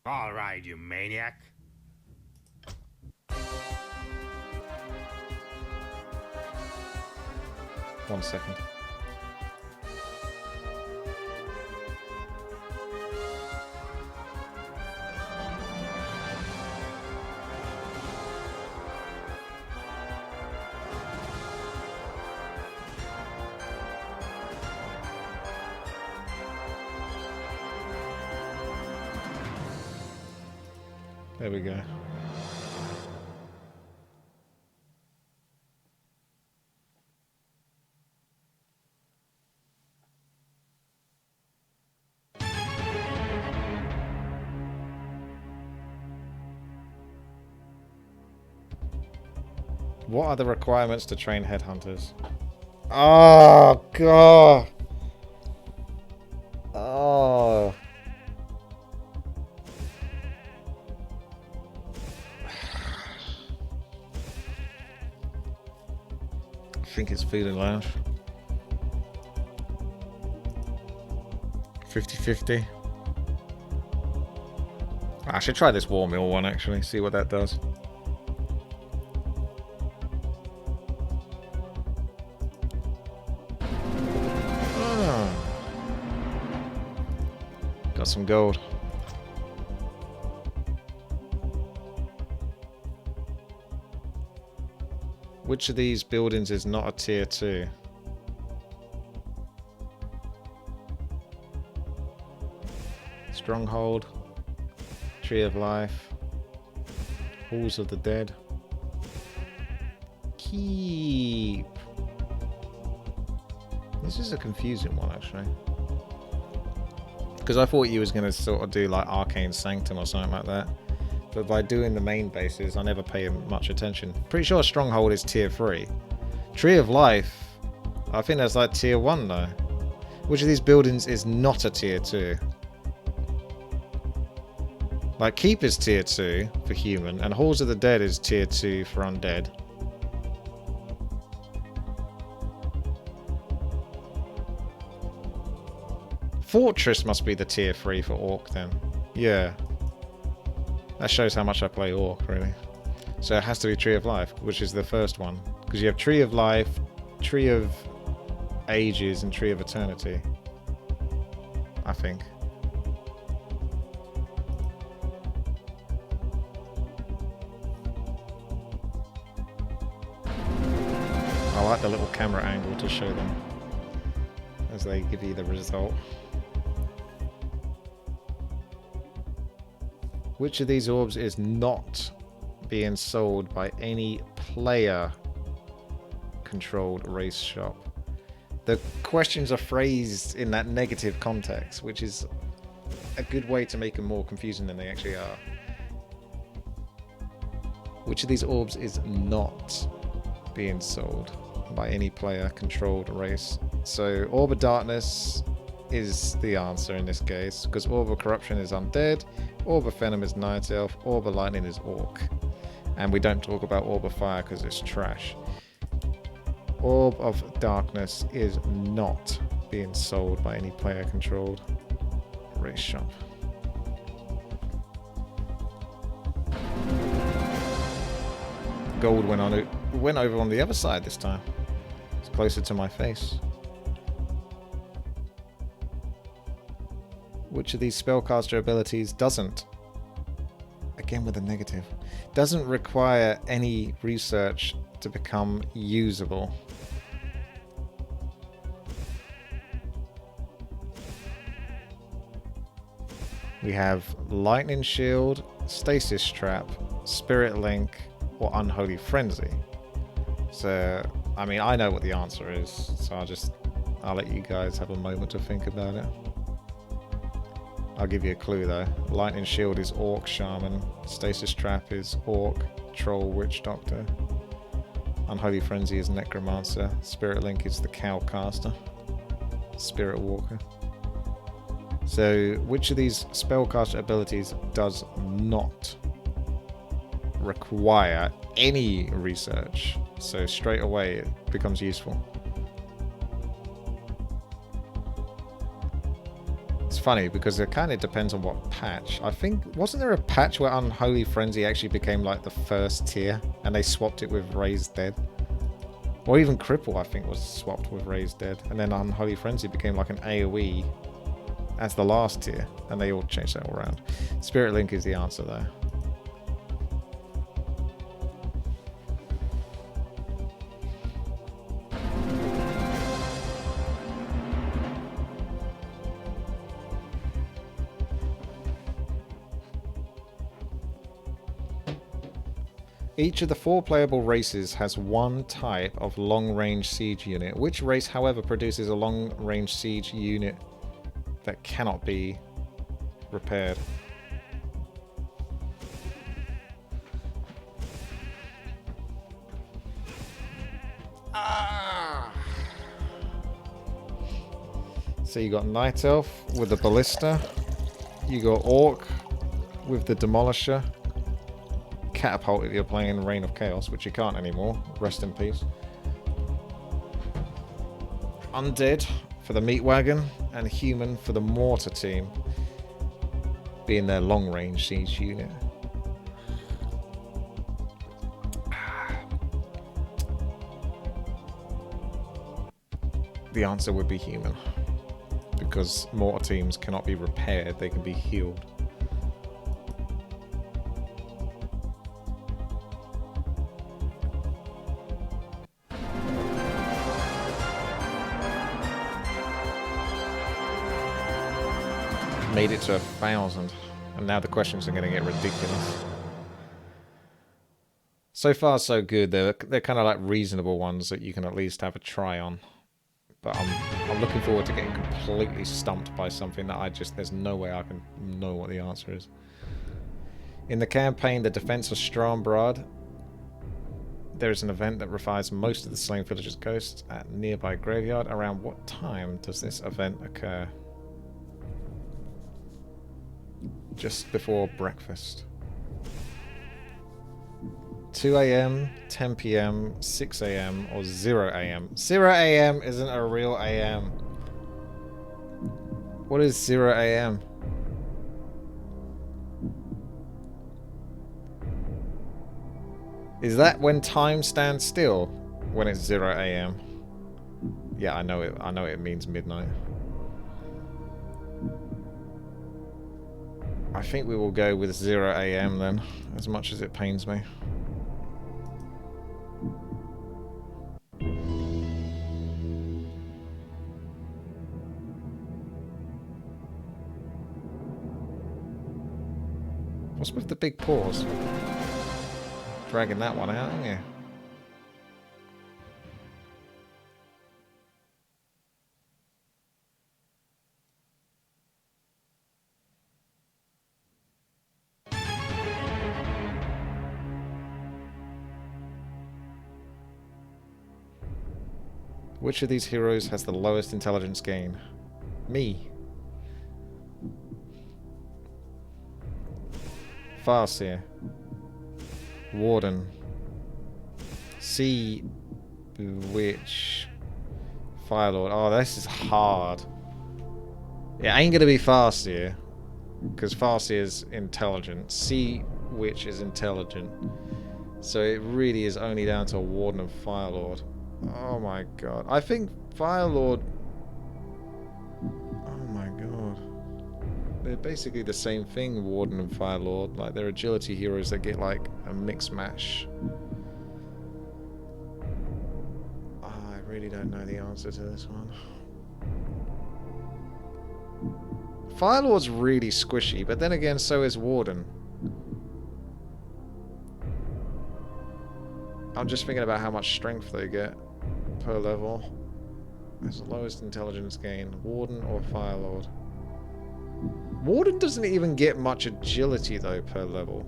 All right, you maniac. 1 second. There we go. What are the requirements to train headhunters? Oh, God. Oh. I think it's Feeling Lounge. 50-50. I should try this War Mill one, actually. See what that does. Got some gold. Which of these buildings is not a tier 2? Stronghold, Tree of Life, Halls of the Dead, Keep. This is a confusing one, actually. Because I thought you was going to sort of do like Arcane Sanctum or something like that. But by doing the main bases, I never pay much attention. Pretty sure Stronghold is tier 3. Tree of Life, I think that's like tier 1 though. Which of these buildings is not a tier 2? Like Keep is tier 2 for human, and Halls of the Dead is tier 2 for undead. Fortress must be the tier 3 for Orc then. Yeah. That shows how much I play Orc, really. So it has to be Tree of Life, which is the first one. Because you have Tree of Life, Tree of Ages, and Tree of Eternity. I think. I like the little camera angle to show them as they give you the result. Which of these orbs is not being sold by any player-controlled race shop? The questions are phrased in that negative context, which is a good way to make them more confusing than they actually are. Which of these orbs is not being sold by any player-controlled race? So Orb of Darkness is the answer in this case, because Orb of Corruption is undead, Orb of Venom is Night Elf, Orb of Lightning is Orc. And we don't talk about Orb of Fire because it's trash. Orb of Darkness is not being sold by any player-controlled race shop. Gold went over on the other side this time. It's closer to my face. Which of these spellcaster abilities doesn't? Again with a negative. Doesn't require any research to become usable. We have Lightning Shield, Stasis Trap, Spirit Link, or Unholy Frenzy. So, I mean, I know what the answer is, so I'll let you guys have a moment to think about it. I'll give you a clue though. Lightning Shield is Orc Shaman, Stasis Trap is Orc, Troll, Witch Doctor. Unholy Frenzy is Necromancer, Spirit Link is the Cowcaster, Spirit Walker. So, which of these spellcaster abilities does not require any research? So straight away it becomes useful. It's funny because it kind of depends on what patch. I think, wasn't there a patch where Unholy Frenzy actually became like the first tier and they swapped it with Raised Dead? Or even Cripple, I think, was swapped with Raised Dead. And then Unholy Frenzy became like an AoE as the last tier. And they all changed that all around. Spirit Link is the answer there. Each of the 4 playable races has one type of long-range siege unit. Which race, however, produces a long-range siege unit that cannot be repaired? So you got Night Elf with the Ballista. You got Orc with the Demolisher. Catapult if you're playing Reign of Chaos, which you can't anymore. Rest in peace. Undead for the Meat Wagon, and Human for the Mortar team, being their long-range siege unit. The answer would be Human, because Mortar teams cannot be repaired, they can be healed. Made it to 1,000, and now the questions are going to get ridiculous. So far, so good. They're kind of like reasonable ones that you can at least have a try on. But I'm looking forward to getting completely stumped by something that there's no way I can know what the answer is. In the campaign, The Defense of Strombrad, there is an event that revives most of the slain villagers' ghosts at nearby graveyard. Around what time does this event occur? Just before breakfast. 2 AM, 10 PM, 6 AM, or 0 AM. 0 AM isn't a real AM. What is 0 AM? Is that when time stands still? When it's 0 AM? Yeah, I know it means midnight. I think we will go with 0 AM then, as much as it pains me. What's with the big pause? Dragging that one out, aren't you? Which of these heroes has the lowest intelligence gain? Me. Farseer. Warden. Sea Witch. Firelord. Oh, this is hard. It ain't gonna be Farseer, because Farseer is intelligent. Sea Witch is intelligent. So it really is only down to Warden and Firelord. Oh my god. I think Firelord... Oh my god. They're basically the same thing, Warden and Firelord. Like, they're agility heroes that get, like, a mix match. Oh, I really don't know the answer to this one. Firelord's really squishy, but then again, so is Warden. I'm just thinking about how much strength they get per level. That's the lowest intelligence gain. Warden or Firelord? Warden doesn't even get much agility though per level.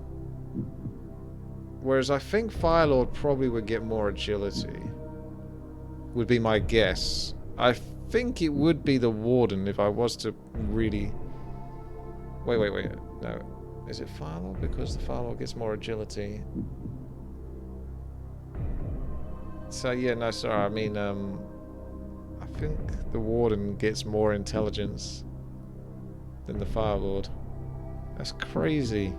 Whereas I think Firelord probably would get more agility. Would be my guess. I think it would be the Warden if I was to really... Wait. No. Is it Firelord? Because the Firelord gets more agility. So yeah, no, sorry, I mean, I think the Warden gets more intelligence. than the Fire Lord. That's crazy.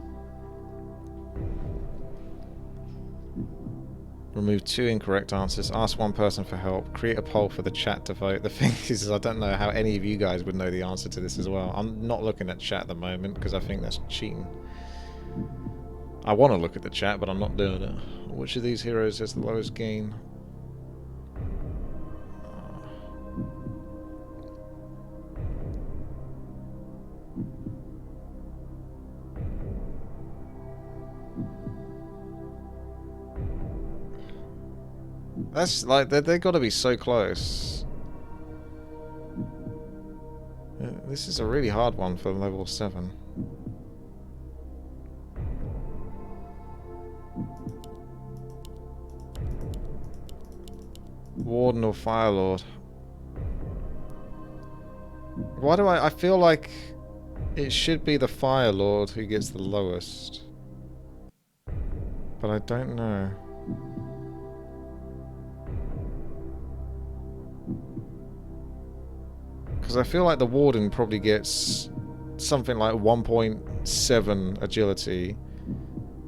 Remove 2 incorrect answers. Ask 1 person for help. Create a poll for the chat to vote. The thing is, I don't know how any of you guys would know the answer to this as well. I'm not looking at chat at the moment because I think that's cheating. I want to look at the chat, but I'm not doing it. Which of these heroes has the lowest gain? That's like, they've got to be so close. This is a really hard one for level 7. Warden or Firelord? Why do I feel like it should be the Firelord who gets the lowest. But I don't know. Because I feel like the Warden probably gets something like 1.7 agility,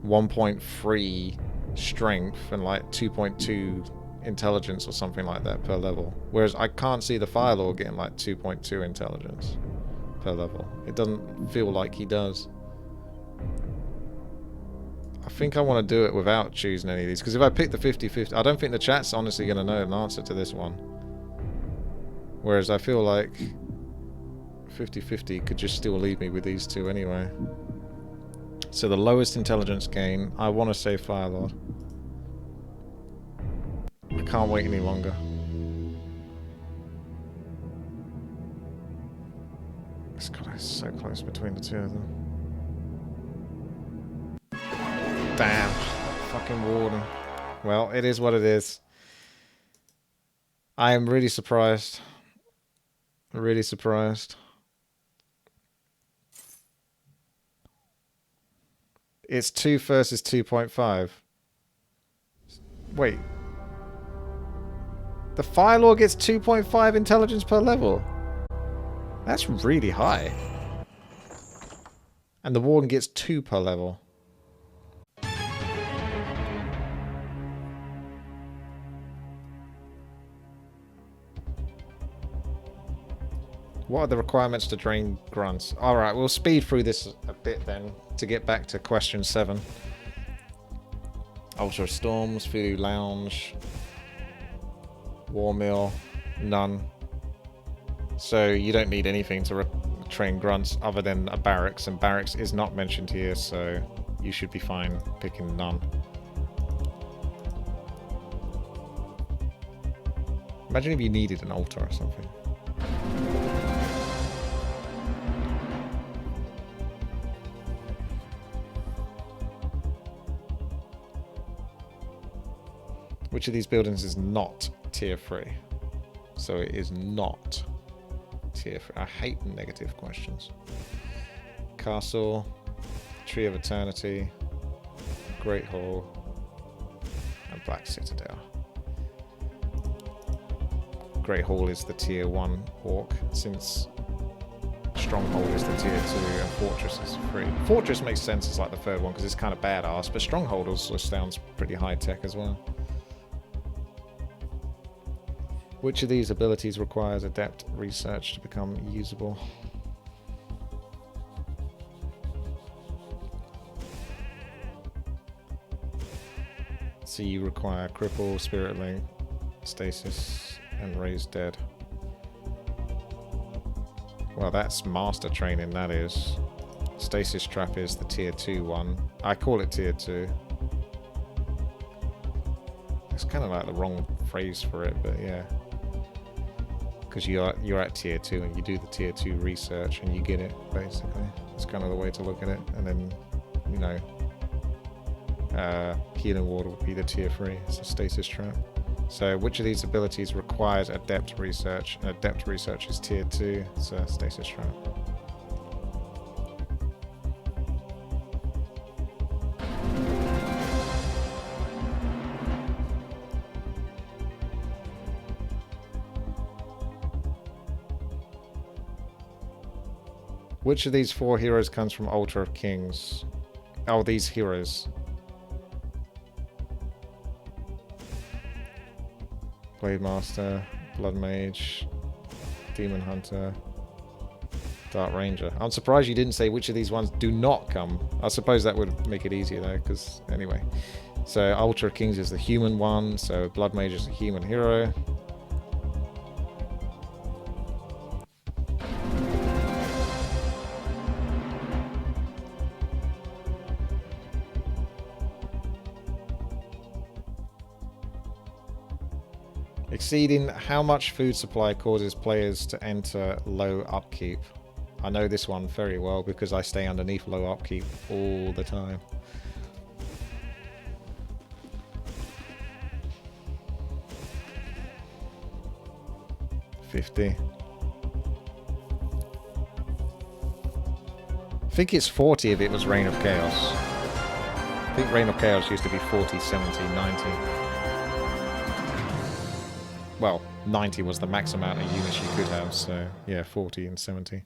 1.3 strength, and like 2.2 intelligence or something like that per level. Whereas I can't see the Firelord getting like 2.2 intelligence per level. It doesn't feel like he does. I think I want to do it without choosing any of these, because if I pick the 50-50, I don't think the chat's honestly going to know an answer to this one. Whereas I feel like 50-50 could just still leave me with these two anyway. So the lowest intelligence gain, I want to say Firelord. I can't wait any longer. It's so close between the two of them. Damn. Fucking Warden. Well, it is what it is. I am really surprised. Really surprised. It's 2 versus 2.5. Wait. The Firelord gets 2.5 intelligence per level. That's really high. And the Warden gets 2 per level. What are the requirements to drain grunts? Alright, we'll speed through this a bit then to get back to question 7. Ultra Storms, Voodoo Lounge, War Mill, none. So you don't need anything to train grunts other than a barracks, and barracks is not mentioned here, so you should be fine picking none. Imagine if you needed an altar or something. Which of these buildings is not tier 3? So it is not tier 3. I hate negative questions. Castle, Tree of Eternity, Great Hall, and Black Citadel. Great Hall is the tier 1 orc, since Stronghold is the tier 2 and Fortress is 3. Fortress makes sense as like the third one because it's kind of badass, but Stronghold also sounds pretty high tech as well. Which of these abilities requires Adept research to become usable? So you require Cripple, Spirit Link, Stasis, and Raise Dead. Well, that's Master Training, that is. Stasis Trap is the tier 2 one. I call it tier 2. It's kind of like the wrong phrase for it, but yeah. Because you're at tier 2 and you do the tier 2 research and you get it, basically. It's kind of the way to look at it. And then, you know, Healing Ward would be the tier 3. It's a Stasis Trap. So which of these abilities requires Adept research? And Adept research is tier 2. It's a Stasis Trap. Which of these 4 heroes comes from Altar of Kings? Oh, these heroes. Blademaster, Blood Mage, Demon Hunter, Dark Ranger. I'm surprised you didn't say which of these ones do not come. I suppose that would make it easier though, because anyway. So Altar of Kings is the human one, so Blood Mage is a human hero. Exceeding how much food supply causes players to enter low upkeep? I know this one very well because I stay underneath low upkeep all the time. $50. I think it's 40 if it was Reign of Chaos. I think Reign of Chaos used to be 40, 70, 90. Well, 90 was the max amount of units you could have, so yeah, 40 and 70.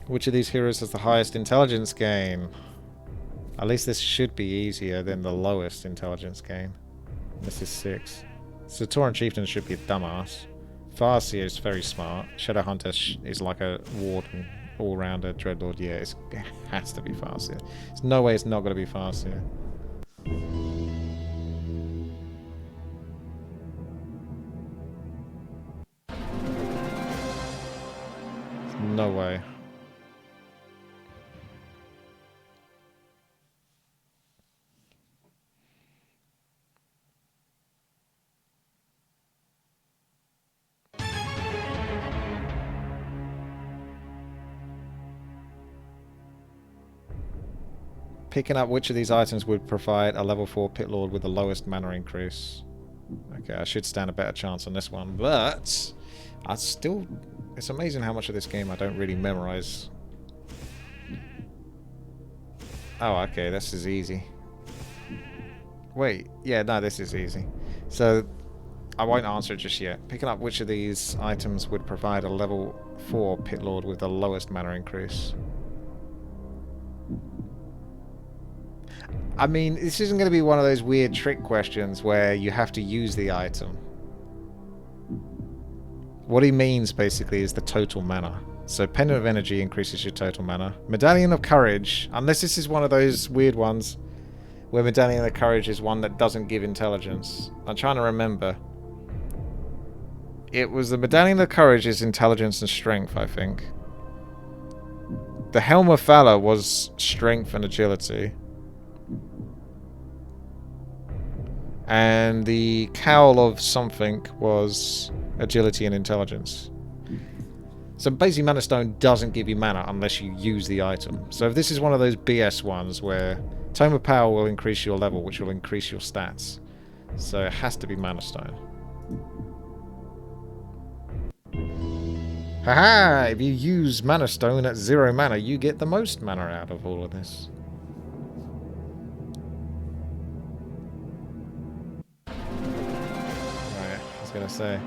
Which of these heroes has the highest intelligence gain? At least this should be easier than the lowest intelligence gain. This is 6. So Tauren Chieftain should be a dumbass. Farseer is very smart. Shadowhunter is like a warden, all-rounder, Dreadlord. Yeah, it has to be Farseer. There's no way it's not going to be Farseer. No way. Picking up which of these items would provide a level 4 Pit Lord with the lowest mana increase. Okay, I should stand a better chance on this one, but I still... It's amazing how much of this game I don't really memorize. Oh, okay, this is easy. Wait, yeah, no, this is easy. So, I won't answer it just yet. Picking up which of these items would provide a level 4 Pit Lord with the lowest mana increase. I mean, this isn't going to be one of those weird trick questions where you have to use the item. What he means, basically, is the total mana. So, Pendant of Energy increases your total mana. Medallion of Courage, unless this is one of those weird ones where Medallion of Courage is one that doesn't give intelligence. I'm trying to remember. It was the Medallion of Courage is intelligence and strength, I think. The Helm of Valor was strength and agility. And the Cowl of something was agility and intelligence. So basically Mana Stone doesn't give you mana unless you use the item. So if this is one of those BS ones where Tome of Power will increase your level, which will increase your stats. So it has to be Mana Stone. Haha! If you use Mana Stone at 0 mana, you get the most mana out of all of this. Gonna say.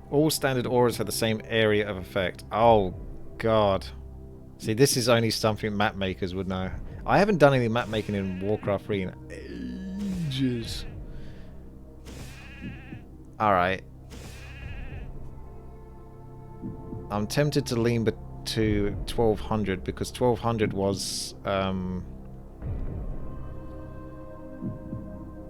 All standard auras have the same area of effect. Oh god. See, this is only something map makers would know. I haven't done any map making in Warcraft 3 in ages. Alright. I'm tempted to lean to 1200 because 1200 was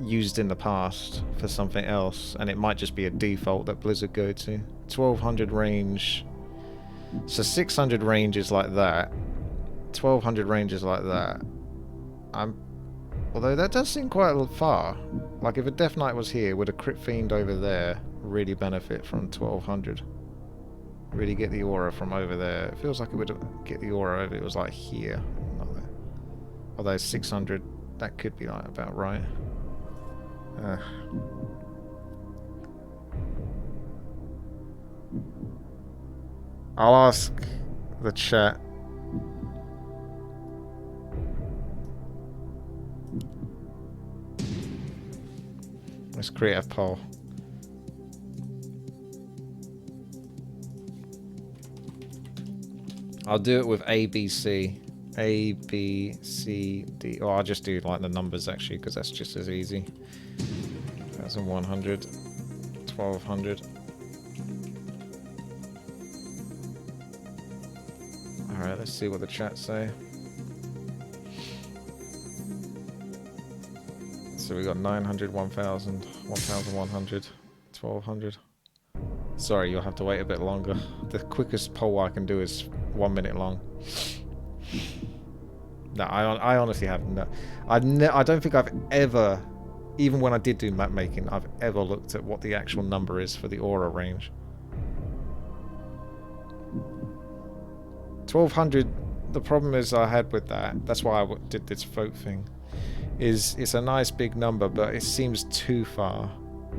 used in the past for something else, and it might just be a default that Blizzard go to. 1200 range. So 600 range is like that. 1200 range is like that. Although that does seem quite far. Like if a Death Knight was here, would a Crypt Fiend over there really benefit from 1200? really get the aura from over there. It feels like it would get the aura if it was like here, not there. Although 600, that could be like about right. I'll ask the chat. Let's create a poll. I'll do it with A, B, C. A, B, C, D. Or I'll just do like the numbers actually, because that's just as easy. 1,100. 1,200. Alright, let's see what the chat say. So we got 900, 1,000, 1,100, 1,200. Sorry, you'll have to wait a bit longer. The quickest poll I can do is 1 minute long. No, I honestly have no... I don't think I've ever, even when I did do map making, I've ever looked at what the actual number is for the aura range. 1,200, the problem is I had with that, that's why I did this vote thing, is it's a nice big number, but it seems too far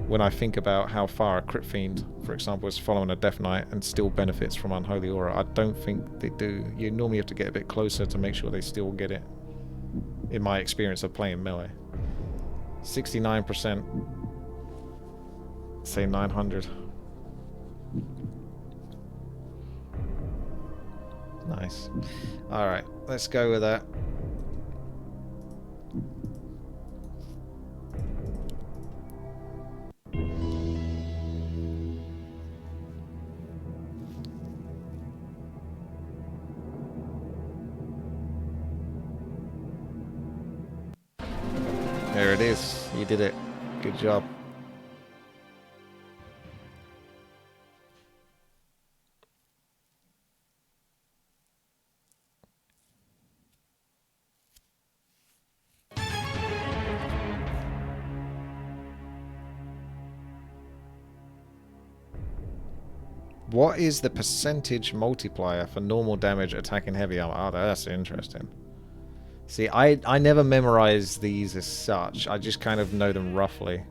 when I think about how far a Crypt Fiend, for example, is following a Death Knight and still benefits from Unholy Aura. I don't think they do. You normally have to get a bit closer to make sure they still get it, in my experience of playing melee. 69%. Say 900. Nice. Alright, let's go with that. There it is. You did it. Good job. What is the percentage multiplier for normal damage attacking heavy armor? Oh, that's interesting. See, I never memorize these as such. I just kind of know them roughly.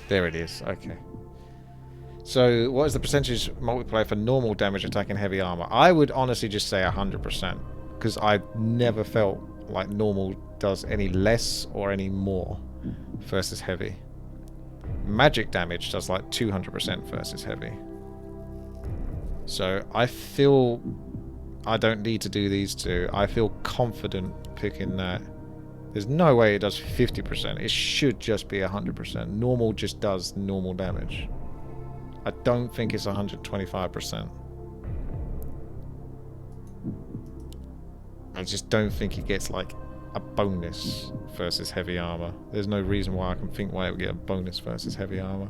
There it is. Okay. So, what is the percentage multiplier for normal damage attacking heavy armor? I would honestly just say 100%. Because I never felt like normal does any less or any more versus heavy. Magic damage does like 200% versus heavy. So I feel I don't need to do these two. I feel confident picking that. There's no way it does 50%. It should just be 100%. Normal just does normal damage. I don't think it's 125%. I just don't think it gets like a bonus versus heavy armor. There's no reason why I can think why it would get a bonus versus heavy armor.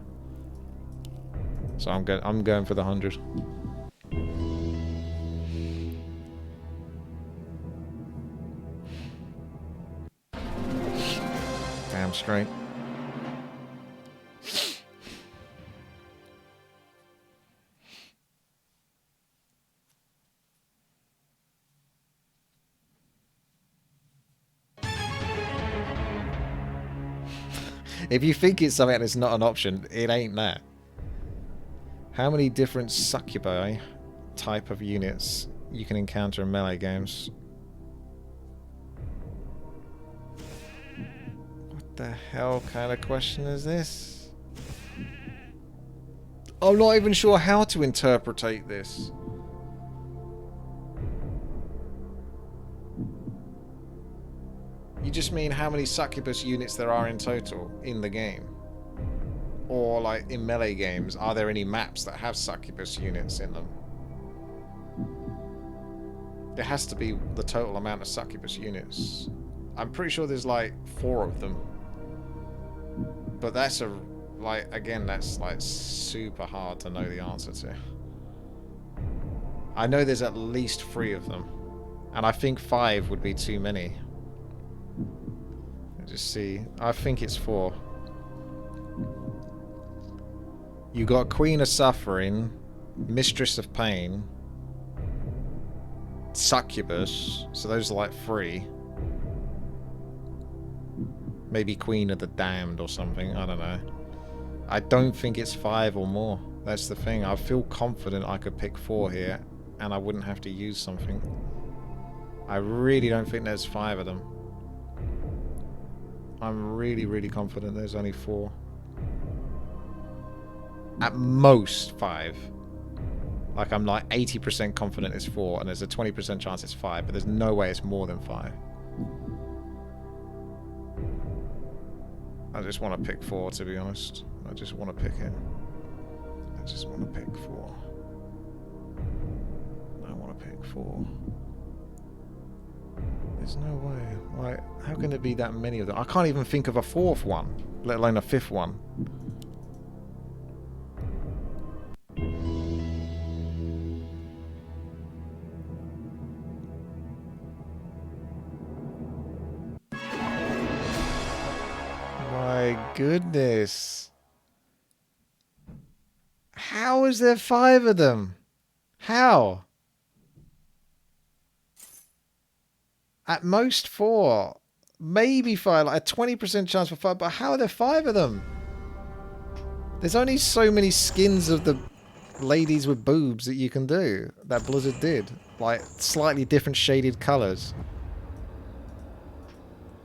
So I'm going for the 100. Damn straight. If you think it's something that's not an option, it ain't that. How many different Succubi type of units you can encounter in melee games? What the hell kind of question is this? I'm not even sure how to interpretate this. You just mean how many Succubus units there are in total in the game? Or, like, in melee games, are there any maps that have Succubus units in them? There has to be the total amount of Succubus units. I'm pretty sure there's, like, 4 of them. But that's a... like, again, that's, like, super hard to know the answer to. I know there's at least 3 of them. And I think 5 would be too many. Just see. I think it's 4. You got Queen of Suffering, Mistress of Pain, Succubus, so those are like 3. Maybe Queen of the Damned or something, I don't know. I don't think it's 5 or more. That's the thing. I feel confident I could pick 4 here and I wouldn't have to use something. I really don't think there's 5 of them. I'm really, really confident there's only 4. At most 5. Like, I'm like 80% confident it's 4 and there's a 20% chance it's 5, but there's no way it's more than 5. I just want to pick 4, to be honest. I just want to pick it. I just want to pick 4. I want to pick 4. There's no way. Why? How can there be that many of them? I can't even think of a 4th one, let alone a 5th one. My goodness. How is there 5 of them? How? At most 4. Maybe 5. Like a 20% chance for 5. But how are there 5 of them? There's only so many skins of the ladies with boobs that you can do. That Blizzard did. Like, slightly different shaded colours.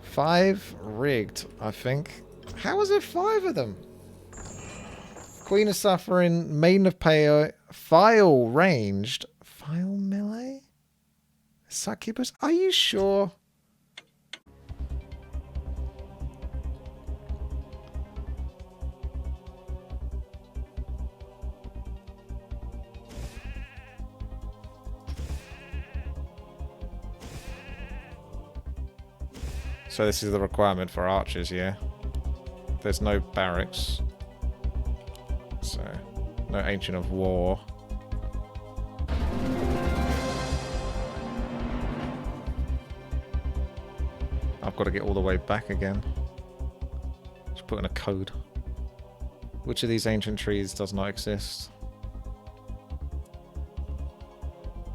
5 rigged, I think. How is there 5 of them? Queen of Suffering, Maiden of Pain, File ranged, File melee? Succubus? Are you sure? So this is the requirement for archers, yeah? There's no barracks. So, no Ancient of War. I've got to get all the way back again. Just put in a code. Which of these ancient trees does not exist?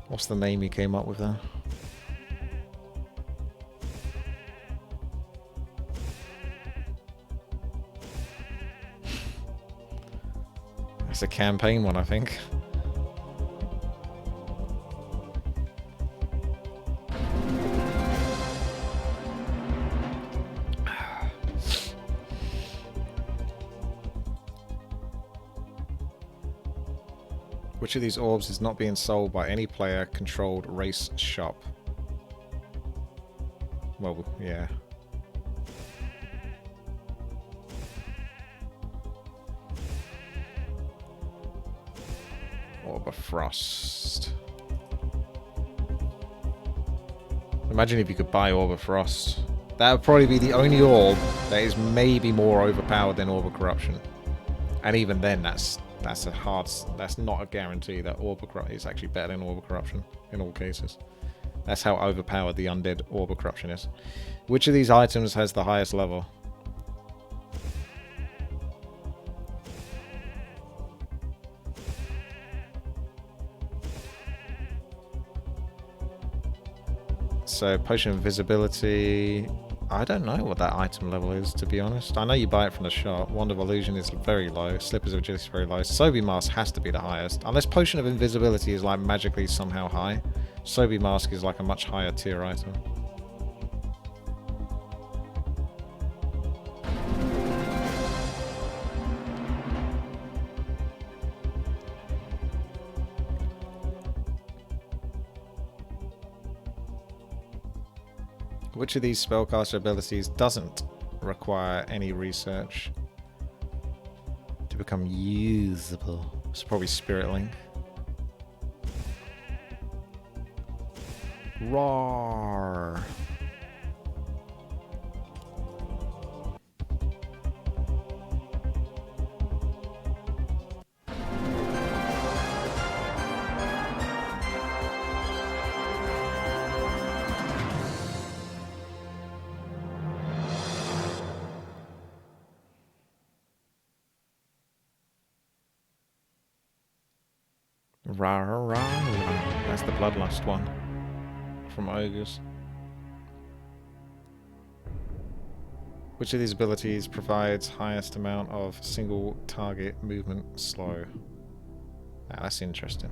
What's the name you came up with there? It's a campaign one, I think. Which of these orbs is not being sold by any player-controlled race shop? Well, yeah. Orb of Frost. Imagine if you could buy Orb of Frost. That would probably be the only orb that is maybe more overpowered than Orb of Corruption. And even then, that's not a guarantee that Orb of Corruption is actually better than Orb of Corruption in all cases. That's how overpowered the undead Orb of Corruption is. Which of these items has the highest level? So, Potion of Invisibility... I don't know what that item level is, to be honest. I know you buy it from the shop. Wand of Illusion is very low. Slippers of Agility is very low. Sobe Mask has to be the highest. Unless Potion of Invisibility is like magically somehow high. Sobe Mask is like a much higher tier item. Which of these spellcaster abilities doesn't require any research to become usable? It's probably Spirit Link. Roar. Rah, rah, rah. That's the Bloodlust one from Ogres. Which of these abilities provides highest amount of single target movement slow? Ah, that's interesting.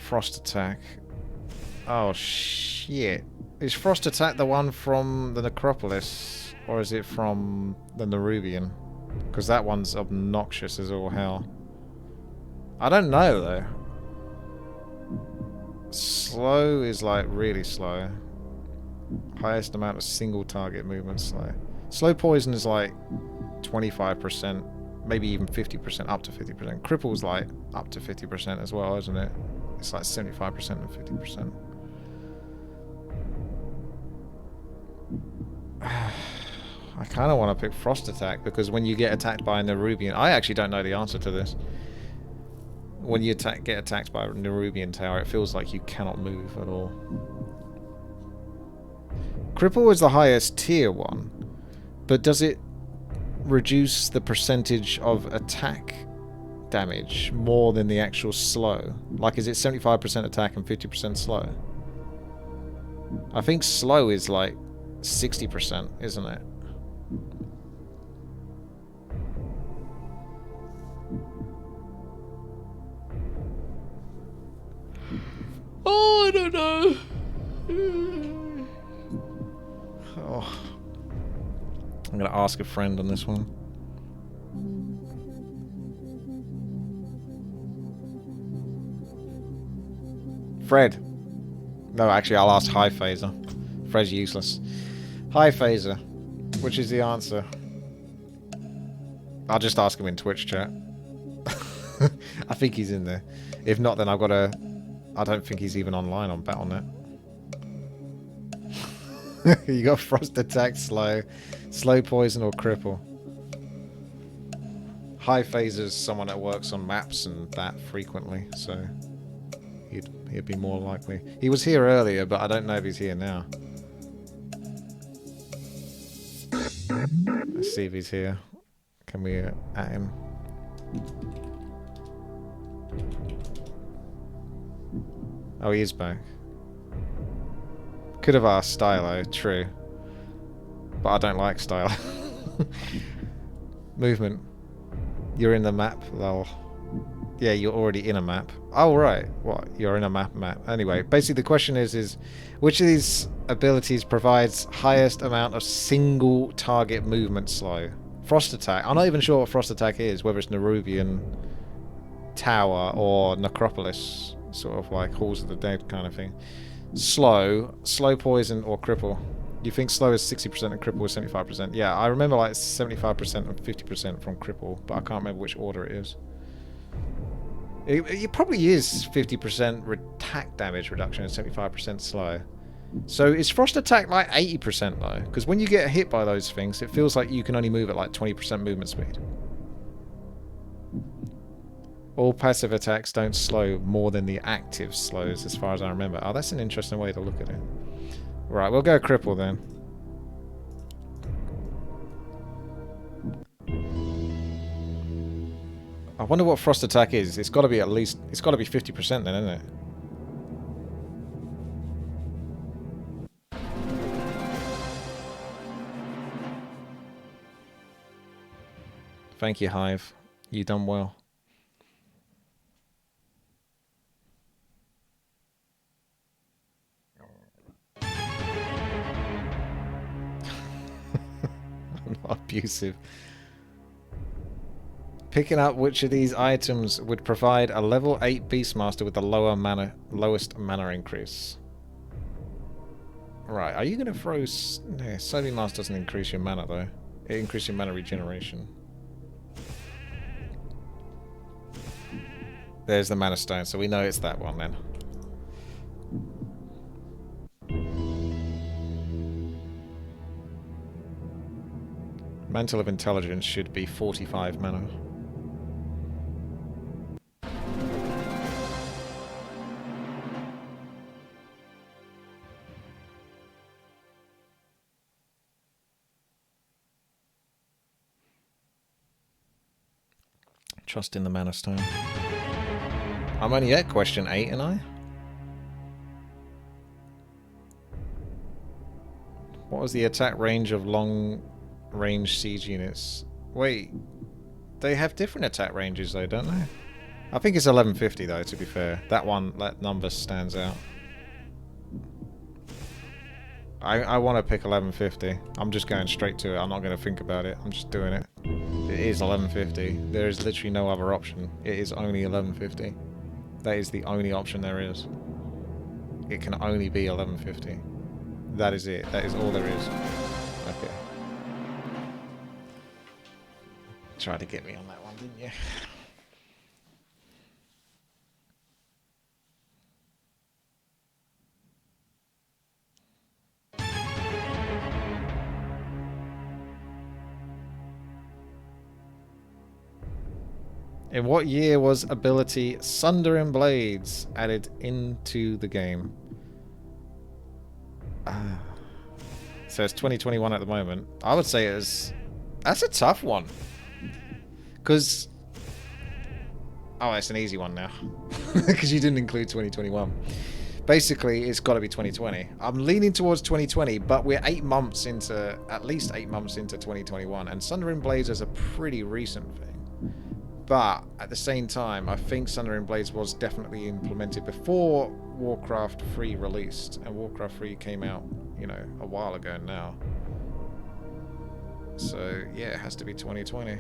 Frost attack. Oh shit. Is Frost attack the one from the Necropolis? Or is it from the Nerubian? Because that one's obnoxious as all hell. I don't know though. Slow is like really slow. Highest amount of single target movement slow. Slow poison is like 25%, maybe even 50%, up to 50%. Cripple's like up to 50% as well, isn't it? It's like 75% and 50%. I kind of want to pick Frost Attack because when you get attacked by a Nerubian, I actually don't know the answer to this. When you get attacked by a Nerubian tower, it feels like you cannot move at all. Cripple is the highest tier one, but does it reduce the percentage of attack damage more than the actual slow? Like, is it 75% attack and 50% slow? I think slow is like 60%, isn't it? Oh, I don't know. Oh. I'm gonna ask a friend on this one. Fred. No, actually, I'll ask High Phaser. Fred's useless. High Phaser. Which is the answer? I'll just ask him in Twitch chat. I think he's in there. If not, then I've got to... I don't think he's even online on Battle.net. You got Frost Attack, Slow Poison, or Cripple. High Phaser's someone that works on maps and that frequently, so he'd be more likely. He was here earlier, but I don't know if he's here now. Let's see if he's here. Can we at him? Oh, he is back. Could have asked Stylo, true. But I don't like Stylo. Movement. You're in the map, lol. Yeah, you're already in a map. Oh, right. What? You're in a map. Anyway, basically the question is which of these abilities provides highest amount of single target movement slow? Frost Attack. I'm not even sure what Frost Attack is, whether it's Nerubian Tower or Necropolis, sort of like Halls of the Dead kind of thing. Slow Poison, or Cripple. You think slow is 60% and cripple is 75%? Yeah, I remember like 75% and 50% from cripple, but I can't remember which order it is. It probably is 50% attack damage reduction and 75% slow. So is Frost Attack like 80% though? Because when you get hit by those things, it feels like you can only move at like 20% movement speed. All passive attacks don't slow more than the active slows, as far as I remember. Oh, that's an interesting way to look at it. Right, we'll go Cripple then. I wonder what Frost Attack is. It's got to be at least... It's got to be 50% then, isn't it? Thank you, Hive. You done well. I'm not abusive. Picking up which of these items would provide a level 8 Beastmaster with the lowest mana increase. Right, are you going to throw... Yeah, Solar Mask doesn't increase your mana though. It increases your mana regeneration. There's the Mana Stone, so we know it's that one then. Mantle of Intelligence should be 45 mana. Trust in the Mana Stone. I'm only at question 8, and I? What was the attack range of long-range siege units? Wait, they have different attack ranges though, don't they? I think it's 1150 though, to be fair. That number stands out. I want to pick 1150. I'm just going straight to it. I'm not going to think about it. I'm just doing it. It is 1150. There is literally no other option. It is only 1150. That is the only option there is. It can only be 1150. That is it. That is all there is. Okay. Tried to get me on that one, didn't you? In what year was ability Sunder and Blades added into the game? So it's 2021 at the moment. I would say that's a tough one. Because... Oh, it's an easy one now. Because you didn't include 2021. Basically, it's got to be 2020. I'm leaning towards 2020, but we're 8 months into... At least 8 months into 2021. And Sunder and Blades is a pretty recent thing. But at the same time, I think Sunder and Blades was definitely implemented before Warcraft 3 released. And Warcraft 3 came out, you know, a while ago now. So, yeah, it has to be 2020.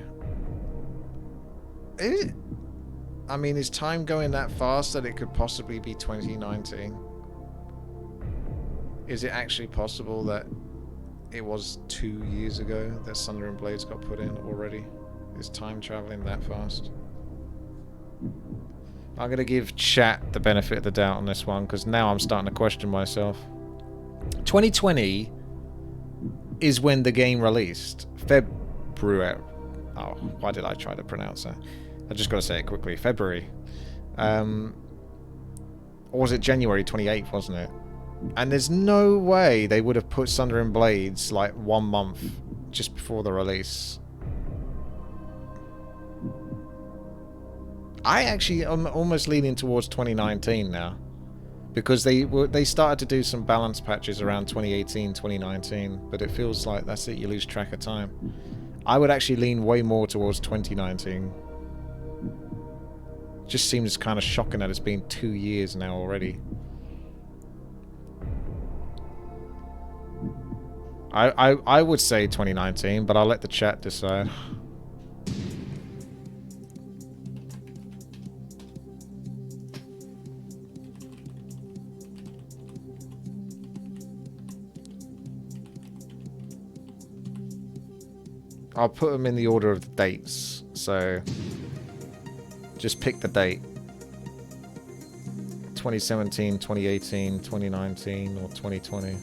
I mean, is time going that fast that it could possibly be 2019? Is it actually possible that it was 2 years ago that Sunder and Blades got put in already? Is time traveling that fast? I'm going to give chat the benefit of the doubt on this one, because now I'm starting to question myself. 2020 is when the game released. February. Oh, why did I try to pronounce that? I just got to say it quickly. February. Or was it January 28th, wasn't it? And there's no way they would have put Sunder and Blades like 1 month just before the release. I actually am almost leaning towards 2019 now, because they started to do some balance patches around 2018, 2019, but it feels like that's it, you lose track of time. I would actually lean way more towards 2019. Just seems kind of shocking that it's been 2 years now already. I would say 2019, but I'll let the chat decide. I'll put them in the order of the dates, so just pick the date. 2017, 2018, 2019, or 2020.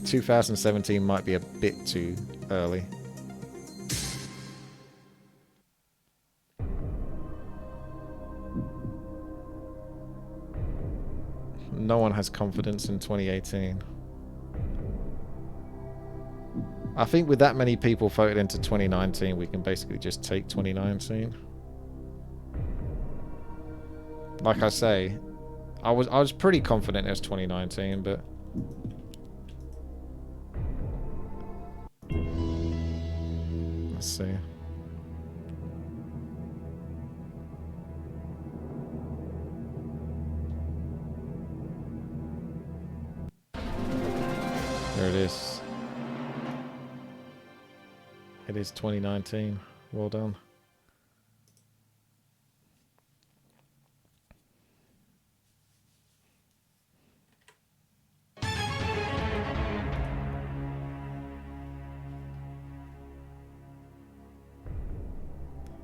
2017 might be a bit too early. No one has confidence in 2018. I think with that many people voted into 2019, we can basically just take 2019. Like I say, I was pretty confident it was 2019, but let's see. There it is. It is 2019. Well done.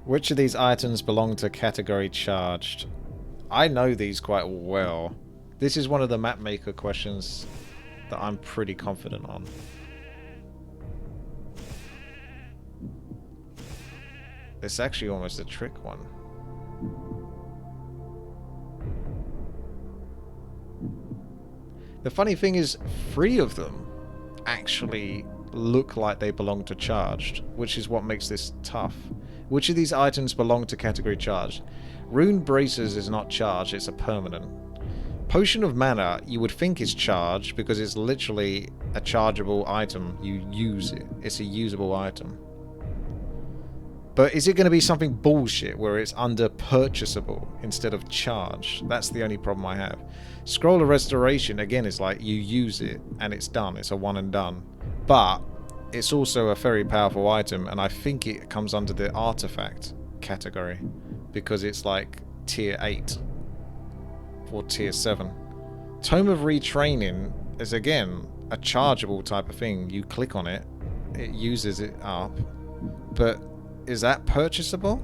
Which of these items belong to category charged? I know these quite well. This is one of the map maker questions that I'm pretty confident on. It's actually almost a trick one. The funny thing is, 3 of them actually look like they belong to charged, which is what makes this tough. Which of these items belong to category charged? Rune Bracers is not charged, it's a permanent. Potion of Mana, you would think is charged because it's literally a chargeable item. You use it. It's a usable item. But is it going to be something bullshit where it's under purchasable instead of charged? That's the only problem I have. Scroll of Restoration, again, is like you use it and it's done. It's a one and done. But it's also a very powerful item, and I think it comes under the artifact category because it's like tier 8 or tier 7. Tome of Retraining is, again, a chargeable type of thing. You click on it, it uses it up, but is that purchasable?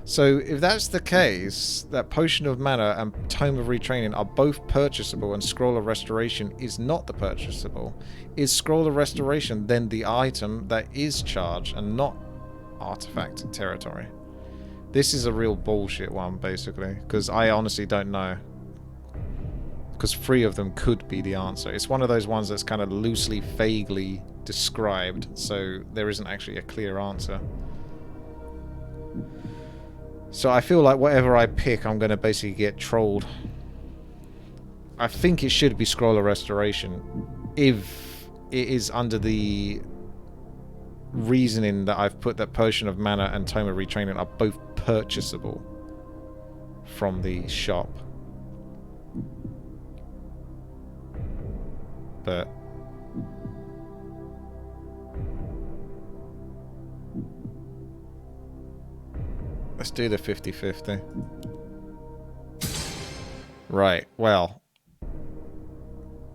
So if that's the case, that Potion of Mana and Tome of Retraining are both purchasable and Scroll of Restoration is not the purchasable, is Scroll of Restoration then the item that is charged and not artifact territory? This is a real bullshit one, basically, because I honestly don't know. Because 3 of them could be the answer. It's one of those ones that's kind of loosely, vaguely described, so there isn't actually a clear answer. So I feel like whatever I pick, I'm going to basically get trolled. I think it should be Scroll of Restoration if it is under the reasoning that I've put that Potion of Mana and Tome of Retraining are both purchasable from the shop. But let's do the 50-50. Right, well,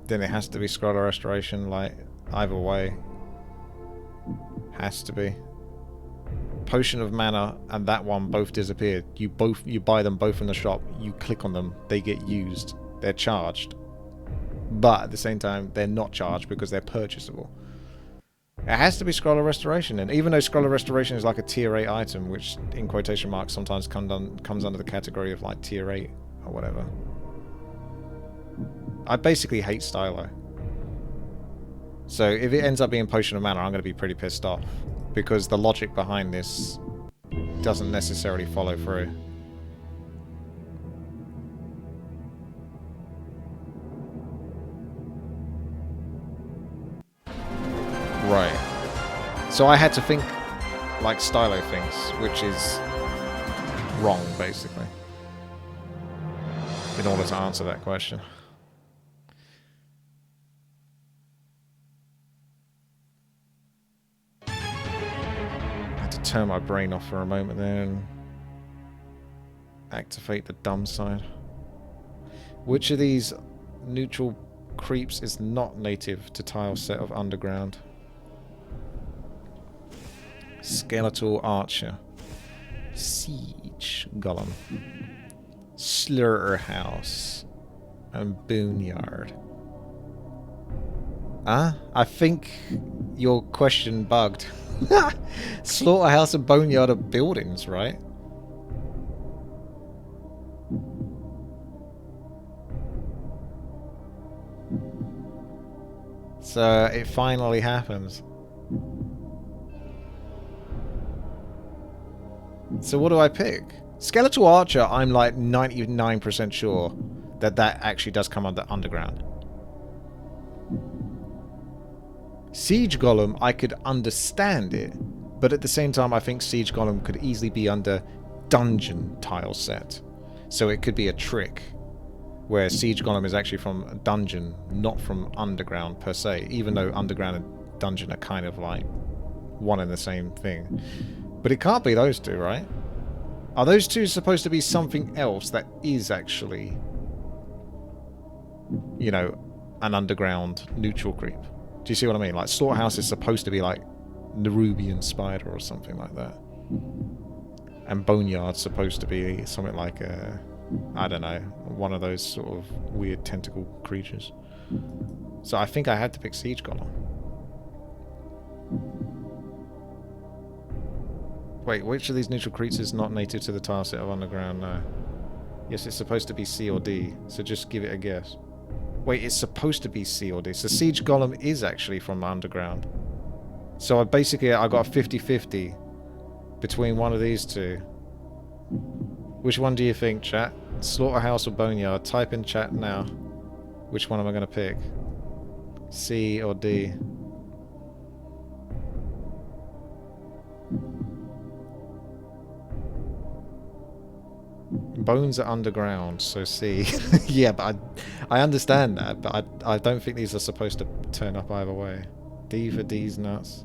then it has to be Scroll of Restoration, like, either way. Has to be. Potion of Mana and that one both disappeared. You buy them both in the shop, you click on them, they get used. They're charged. But at the same time, they're not charged because they're purchasable. It has to be Scroll of Restoration, and even though Scroll of Restoration is like a tier 8 item, which in quotation marks sometimes comes under the category of like tier 8 or whatever. I basically hate Stylo. So if it ends up being Potion of Mana, I'm going to be pretty pissed off, because the logic behind this doesn't necessarily follow through. Right. So I had to think like Stylo thinks, which is wrong, basically, in order to answer that question. I had to turn my brain off for a moment there and activate the dumb side. Which of these neutral creeps is not native to tile set of Underground? Skeletal Archer, Siege Golem, Slaughterhouse, and Boneyard. I think your question bugged. Slaughterhouse and Boneyard are buildings, right? So it finally happens. So what do I pick? Skeletal Archer, I'm like 99% sure that that actually does come under Underground. Siege Golem, I could understand it, but at the same time I think Siege Golem could easily be under Dungeon tile set. So it could be a trick, where Siege Golem is actually from a dungeon, not from Underground per se, even though Underground and Dungeon are kind of like one and the same thing. But it can't be those two, right? Are those two supposed to be something else that is actually, you know, an Underground neutral creep? Do you see what I mean? Like, Slaughterhouse is supposed to be like Nerubian Spider or something like that. And Boneyard's supposed to be something like a, I don't know, one of those sort of weird tentacle creatures. So I think I had to pick Siege Golem. Wait, which of these neutral creatures is not native to the tile set of Underground? No. Yes, it's supposed to be C or D, so just give it a guess. Wait, it's supposed to be C or D. So Siege Golem is actually from Underground. So I got a 50-50 between one of these two. Which one do you think, chat? Slaughterhouse or Boneyard? Type in chat now. Which one am I going to pick? C or D? Bones are underground, so C. Yeah, but I understand that, but I don't think these are supposed to turn up either way. D for D's nuts.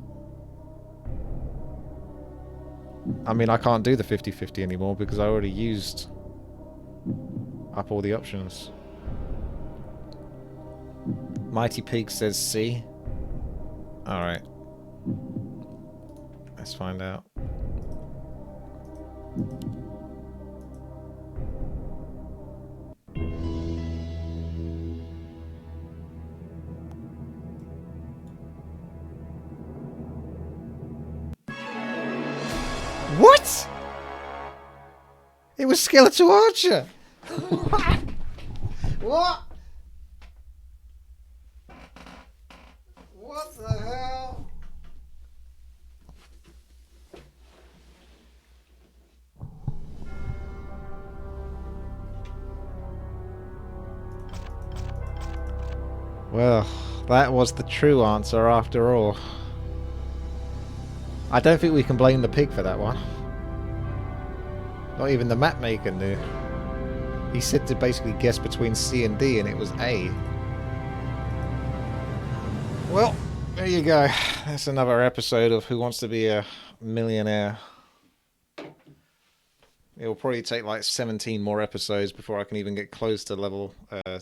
I mean, I can't do the 50-50 anymore because I already used up all the options. Mighty Pig says C. Alright. Let's find out. What? It was Skeletal Archer. What? What the hell? Well, that was the true answer after all. I don't think we can blame the pig for that one. Not even the map maker knew. He said to basically guess between C and D and it was A. Well, there you go. That's another episode of Who Wants to Be a Millionaire. It will probably take like 17 more episodes before I can even get close to level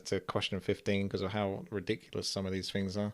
to question 15 because of how ridiculous some of these things are.